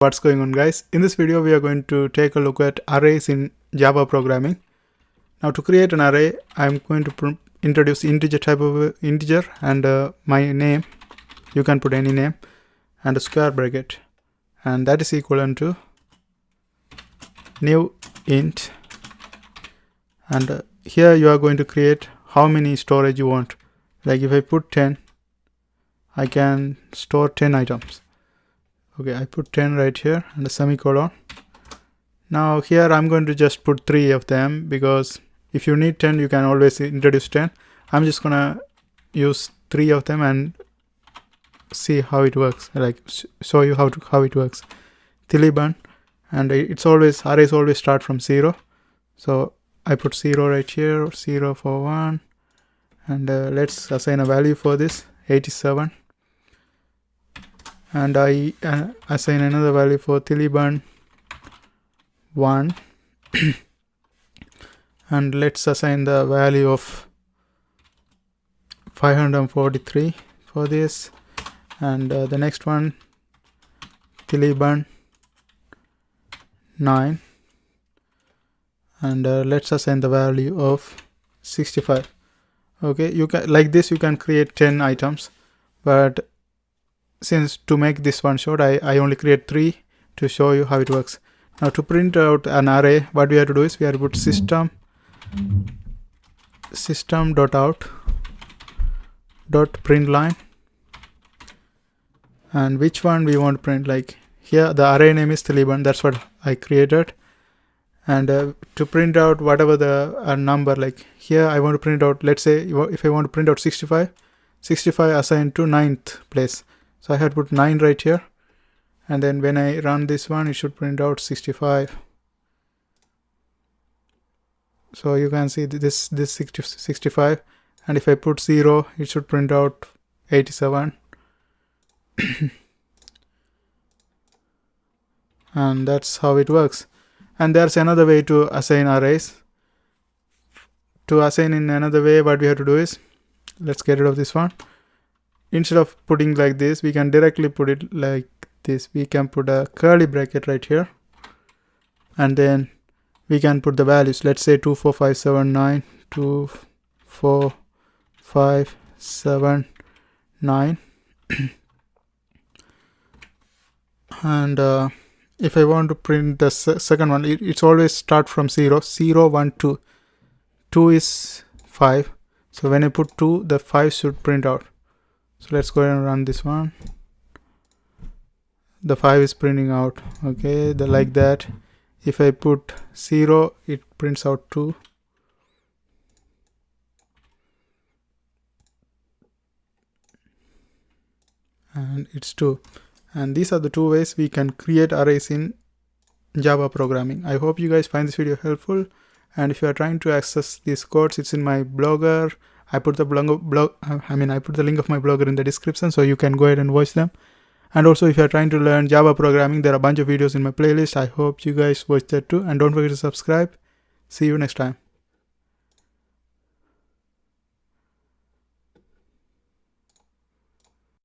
What's going on, guys? In this video we are going to take a look at arrays in Java programming. Now to create an array, I'm going to introduce integer type of integer and my name. You can put any name and a square bracket, and that is equivalent to new int, and here you are going to create how many storage you want. Like if I put 10, I can store 10 items. Okay, I put 10 right here and a semicolon. Now here I'm going to just put 3 of them, because if you need 10 you can always introduce 10. I'm just gonna use 3 of them and see how it works, like show you how it works. Taliban, and arrays always start from 0, so I put 0 right here, 0 for 1, and let's assign a value for this, 87, and I assign another value for Taliban 1 and let's assign the value of 543 for this, and the next one Taliban 9, and let's assign the value of 65. Okay, you can, like this you can create 10 items, but since to make this one short, I only create 3 to show you how it works. Now to print out an array, what we have to do is we have to put system.out.println, and which one we want to print. Like here the array name is Taliban, that's what I created, and to print out whatever the number, like here I want to print out, let's say if I want to print out 65 assigned to 9th place, so I had to put 9 right here, and then when I run this one it should print out 65. So you can see this 65, and if I put 0 it should print out 87. And that's how it works. And there's another way to assign arrays. To assign in another way, what we have to do is, let's get rid of this one. Instead of putting like this, we can directly put it like this. We can put a curly bracket right here, and then we can put the values. Let's say 2 4 5 7 9, 2 4 5 7 9 and if I want to print the second one, it's always start from 0 0 1 2. 2 is 5, so when I put 2 the 5 should print out. So let's go ahead and run this one. The 5 is printing out. Okay, like that. If I put 0 it prints out 2, and it's 2. And these are the 2 ways we can create arrays in Java programming. I hope you guys find this video helpful, and if you are trying to access these codes, it's in my blogger. I put the link of my blogger in the description, so you can go ahead and watch them. And also if you are trying to learn Java programming, there are a bunch of videos in my playlist. I hope you guys watch that too, and don't forget to subscribe. See you next time.